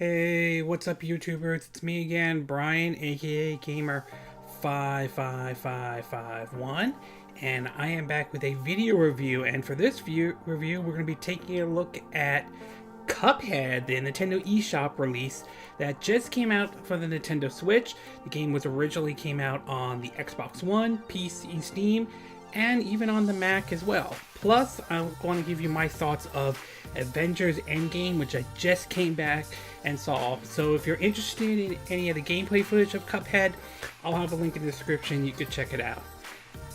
Hey, what's up, YouTubers? It's me again, Brian, aka Gamer55551, and I am back with a video review. And for this review, we're going to be taking a look at Cuphead, the Nintendo eShop release that just came out for the Nintendo Switch. The game was originally came out on the Xbox One, PC, Steam, and even on the Mac as well. Plus, I'm going to give you my thoughts of Avengers Endgame, which I just came back and saw. So if you're interested in any of the gameplay footage of Cuphead, I'll have a link in the description. You could check it out.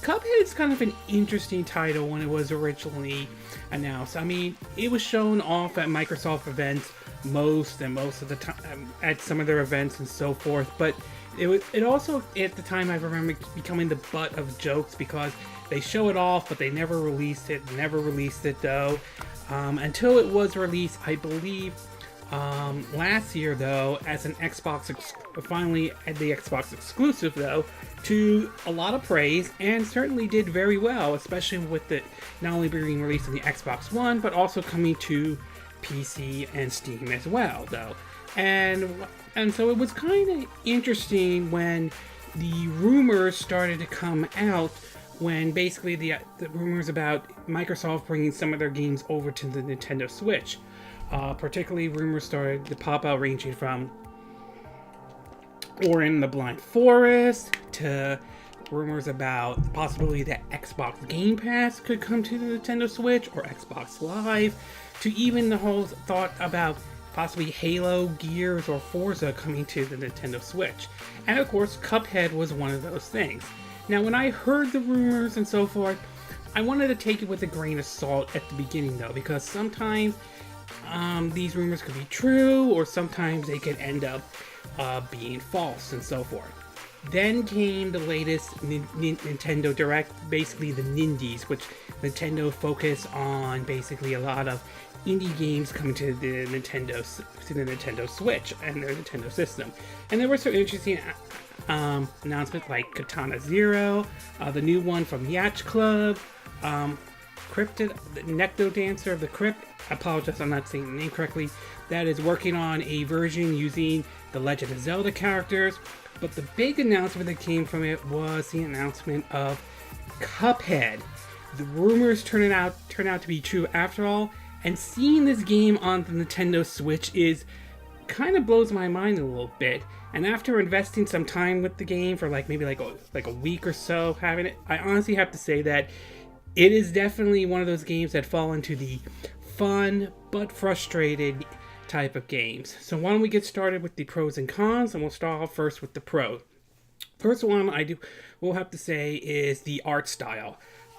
Cuphead is kind of an interesting title when it was originally announced. I mean, it was shown off at Microsoft events most of the time, at some of their events and so forth, but it also, at the time, I remember becoming the butt of jokes because they show it off, but they never released it though, until it was released, I believe, last year though, as an finally at the Xbox exclusive though, to a lot of praise, and certainly did very well, especially with it not only being released on the Xbox One, but also coming to PC and Steam as well though. And so it was kind of interesting when the rumors started to come out, when basically the rumors about Microsoft bringing some of their games over to the Nintendo Switch. Particularly rumors started to pop out ranging from Ori and the Blind Forest to rumors about the possibility that Xbox Game Pass could come to the Nintendo Switch or Xbox Live, to even the whole thought about possibly Halo, Gears, or Forza coming to the Nintendo Switch. And of course, Cuphead was one of those things. Now, when I heard the rumors and so forth, I wanted to take it with a grain of salt at the beginning though, because sometimes these rumors could be true, or sometimes they could end up being false and so forth. Then came the latest Nintendo Direct, basically the Nindies, which Nintendo focused on basically a lot of indie games coming to the Nintendo Switch and their Nintendo system. And there were some interesting announcements like Katana Zero, the new one from Yacht Club, Cryptid, the Necto Dancer of the Crypt, I apologize I'm not saying the name correctly, that is working on a version using the Legend of Zelda characters. But the big announcement that came from it was the announcement of Cuphead. The rumors turned out to be true after all, and seeing this game on the Nintendo Switch is kind of blows my mind a little bit. And after investing some time with the game for maybe a week or so having it, I honestly have to say that it is definitely one of those games that fall into the fun but frustrated type of games. So why don't we get started with the pros and cons, and we'll start off first with the pro. First one will have to say is the art style.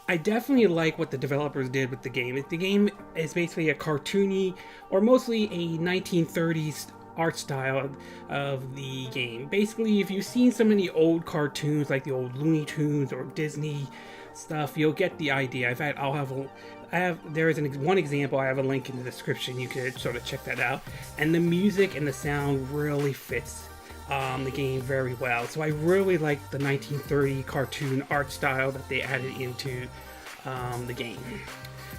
I definitely like what the developers did with the game. The game is basically a cartoony, or mostly a 1930s art style of the game. Basically, if you've seen some of the old cartoons, like the old Looney Tunes or Disney stuff, you'll get the idea. In fact, there is one example. I have a link in the description. You could sort of check that out. And the music and the sound really fits the game very well. So I really like the 1930 cartoon art style that they added into the game.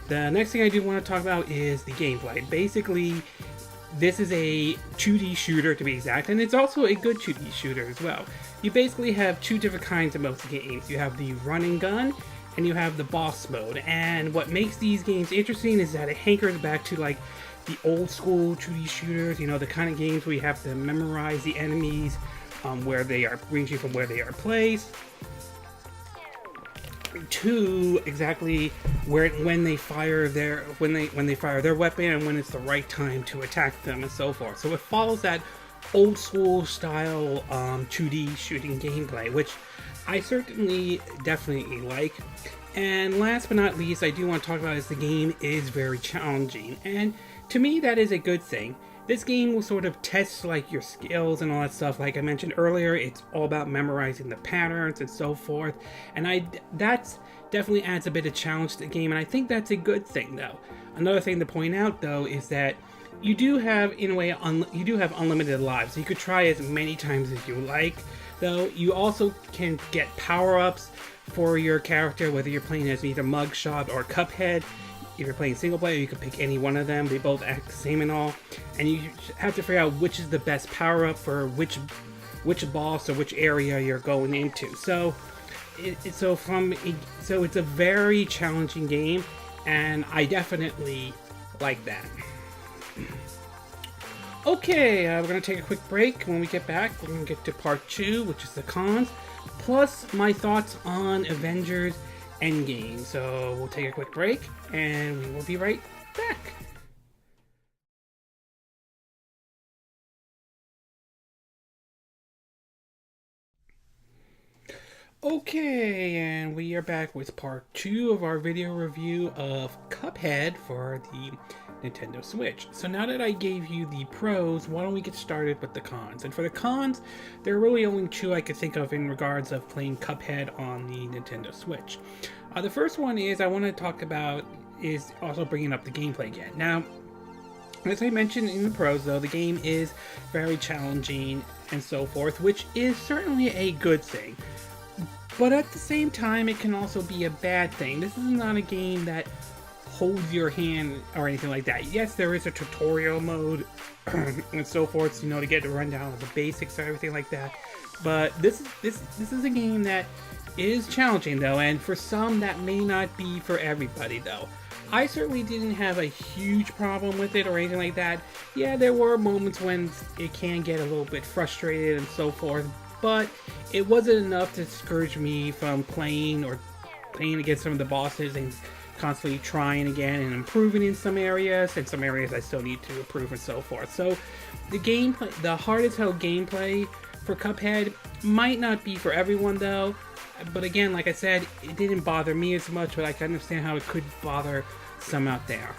The next thing I do want to talk about is the gameplay. Basically, this is a 2D shooter to be exact, and it's also a good 2D shooter as well. You basically have two different kinds of most games. You have the run and gun, and you have the boss mode. And what makes these games interesting is that it hankers back to the old school 2D shooters, the kind of games where you have to memorize the enemies, where they are, ranging from where they are placed to exactly when they fire their weapon, and when it's the right time to attack them and so forth. So it follows that old school style 2D shooting gameplay, which I certainly definitely like. And last but not least, I do want to talk about is the game is very challenging, and to me that is a good thing. This game will sort of test your skills and all that stuff. Like I mentioned earlier, it's all about memorizing the patterns and so forth, and that's definitely adds a bit of challenge to the game, and I think that's a good thing though. Another thing to point out though is that you do have, in a way, you do have unlimited lives. So you could try as many times as you like, though. You also can get power-ups for your character, whether you're playing as either Mugshot or Cuphead. If you're playing single player, you can pick any one of them. They both act the same and all, and you have to figure out which is the best power up for which boss or which area you're going into. So it's a very challenging game, and I definitely like that. Okay, we're going to take a quick break. When we get back, we're going to get to part 2, which is the cons, plus my thoughts on Avengers Endgame. So we'll take a quick break, and we will be right back. Okay, and we are back with part 2 of our video review of Cuphead for the Nintendo Switch. So now that I gave you the pros, why don't we get started with the cons? And for the cons, there are really only 2 I could think of in regards of playing Cuphead on the Nintendo Switch. The first one is I want to talk about is also bringing up the gameplay again. Now, as I mentioned in the pros, though, the game is very challenging and so forth, which is certainly a good thing. But at the same time, it can also be a bad thing. This is not a game that holds your hand or anything like that. Yes, there is a tutorial mode and so forth, you know, to get a rundown of the basics or everything like that. But this is a game that is challenging, though, and for some, that may not be for everybody, though. I certainly didn't have a huge problem with it or anything like that. Yeah, there were moments when it can get a little bit frustrated and so forth, but it wasn't enough to discourage me from playing against some of the bosses and constantly trying again and improving in some areas, and some areas I still need to improve and so forth. So the hard as hell gameplay for Cuphead might not be for everyone, though. But again, like I said, it didn't bother me as much, but I can understand how it could bother some out there.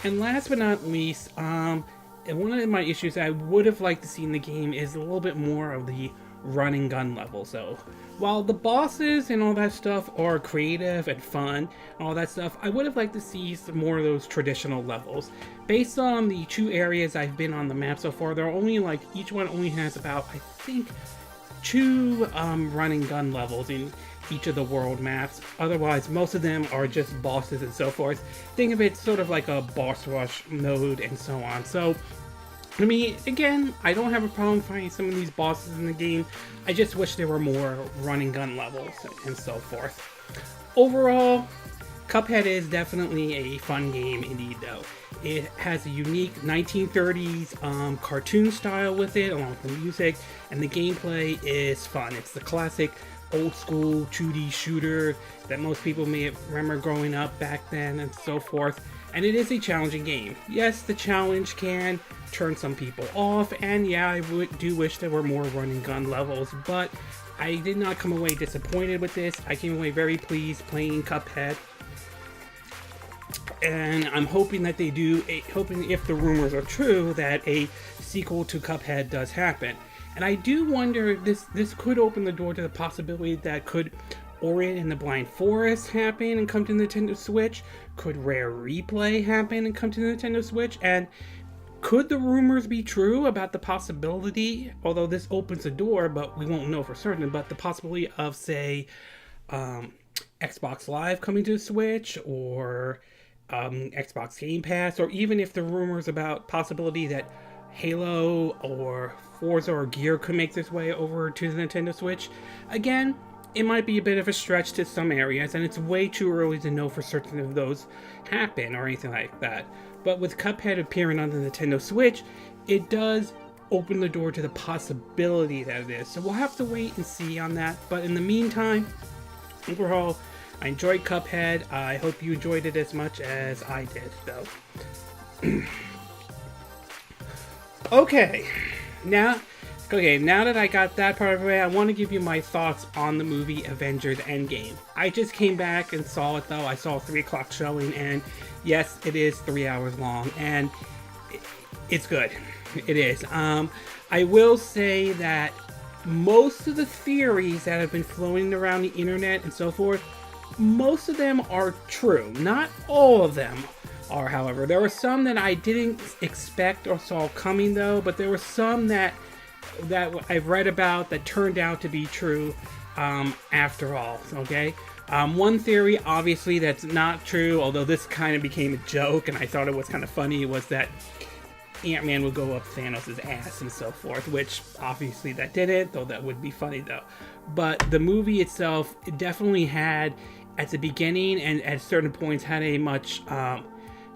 And last but not least, one of my issues I would have liked to see in the game is a little bit more of the run and gun level. So while the bosses and all that stuff are creative and fun and all that stuff, I would have liked to see some more of those traditional levels. Based on the 2 areas I've been on the map so far, they're only each one only has about, I think, 2 run and gun levels in each of the world maps. Otherwise, most of them are just bosses and so forth. Think of it sort of like a boss rush mode and so on. So I mean, again, I don't have a problem finding some of these bosses in the game. I just wish there were more run and gun levels and so forth. Overall, Cuphead is definitely a fun game indeed, though. It has a unique 1930s cartoon style with it, along with the music, and the gameplay is fun. It's the classic old school 2D shooter that most people may remember growing up back then and so forth. And it is a challenging game. Yes, the challenge can turn some people off, and yeah, I do wish there were more run and gun levels, but I did not come away disappointed with this. I came away very pleased playing Cuphead, and I'm hoping that hoping if the rumors are true, that a sequel to Cuphead does happen. And I do wonder if this could open the door to the possibility that could Ori and the Blind Forest happen and come to Nintendo Switch? Could Rare Replay happen and come to Nintendo Switch? And could the rumors be true about the possibility, although this opens the door, but we won't know for certain, but the possibility of, say, Xbox Live coming to the Switch, or Xbox Game Pass, or even if the rumors about possibility that Halo or Forza or Gear could make this way over to the Nintendo Switch? Again, it might be a bit of a stretch to some areas, and it's way too early to know for certain if those happen or anything like that. But with Cuphead appearing on the Nintendo Switch, it does open the door to the possibility that it is. So we'll have to wait and see on that. But in the meantime, overall, I enjoyed Cuphead. I hope you enjoyed it as much as I did, though. Okay, now that I got that part of the way, I want to give you my thoughts on the movie Avengers Endgame. I just came back and saw it, though. I saw a 3 o'clock showing, and yes, it is 3 hours long, and it's good. It is. I will say that most of the theories that have been floating around the internet and so forth, most of them are true. Not all of them are, however. There were some that I didn't expect or saw coming, though, but there were some that I've read about that turned out to be true after all, okay? One theory, obviously, that's not true, although this kind of became a joke, and I thought it was kind of funny, was that Ant-Man would go up Thanos' ass and so forth, which obviously that didn't, though that would be funny though. But the movie itself, it definitely had, at the beginning and at certain points, had a much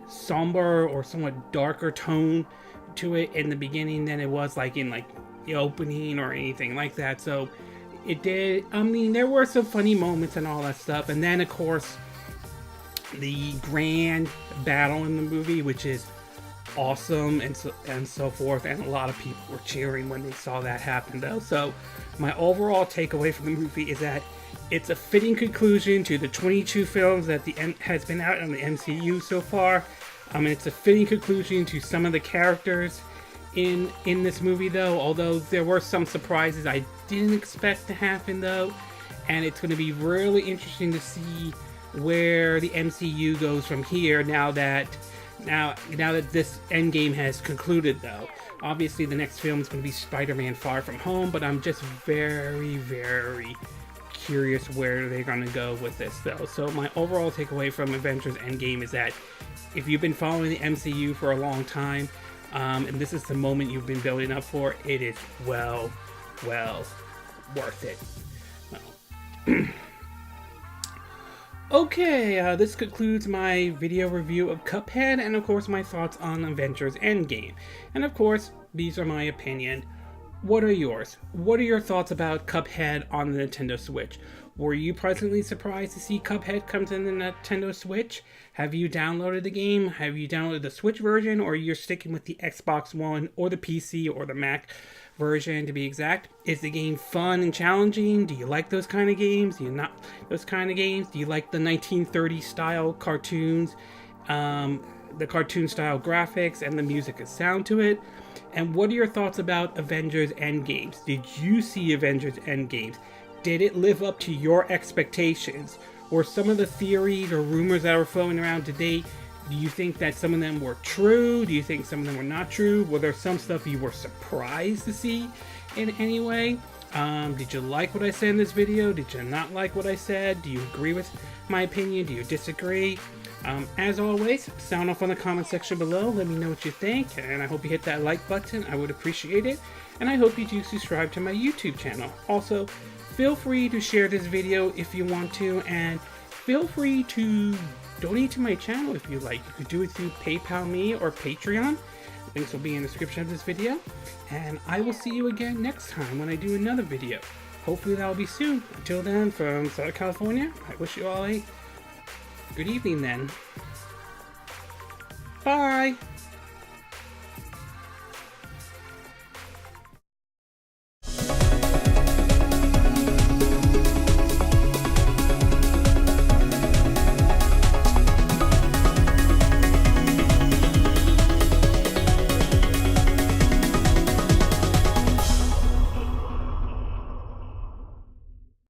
somber or somewhat darker tone to it in the beginning than it was like in like the opening or anything like that. So it did, I mean, there were some funny moments and all that stuff. And then of course, the grand battle in the movie, which is awesome and so forth, and a lot of people were cheering when they saw that happen though. So my overall takeaway from the movie is that it's a fitting conclusion to the 22 films that has been out in the MCU so far. And it's a fitting conclusion to some of the characters in this movie though, although there were some surprises I didn't expect to happen though, and it's going to be really interesting to see where the MCU goes from here now that this Endgame has concluded though. Obviously the next film is going to be Spider-Man Far From Home, but I'm just very, very curious where they're going to go with this though. So my overall takeaway from Avengers Endgame is that if you've been following the MCU for a long time, and this is the moment you've been building up for, it is well worth it. Well, okay, this concludes my video review of Cuphead, and of course my thoughts on Avengers Endgame. And of course, these are my opinion. What are yours? What are your thoughts about Cuphead on the Nintendo Switch? Were you pleasantly surprised to see Cuphead come to the Nintendo Switch? Have you downloaded the game? Have you downloaded the Switch version, or you're sticking with the Xbox One or the PC or the Mac version to be exact? Is the game fun and challenging? Do you like those kind of games? Do you not those kind of games? Do you like the 1930s style cartoons, the cartoon style graphics, and the music and sound to it? And what are your thoughts about Avengers Endgames? Did you see Avengers Endgames? Did it live up to your expectations? Or some of the theories or rumors that were floating around today, do you think that some of them were true? Do you think some of them were not true? Were there some stuff you were surprised to see in any way? Did you like what I said in this video? Did you not like what I said? Do you agree with my opinion? Do you disagree? As always, sound off on the comment section below. Let me know what you think, and I hope you hit that like button. I would appreciate it. And I hope you do subscribe to my YouTube channel. Also, feel free to share this video if you want to, and feel free to donate to my channel if you like. You could do it through PayPal me or Patreon. Links will be in the description of this video. And I will see you again next time when I do another video. Hopefully that'll be soon. Until then, from Southern California, I wish you all a good evening then. Bye!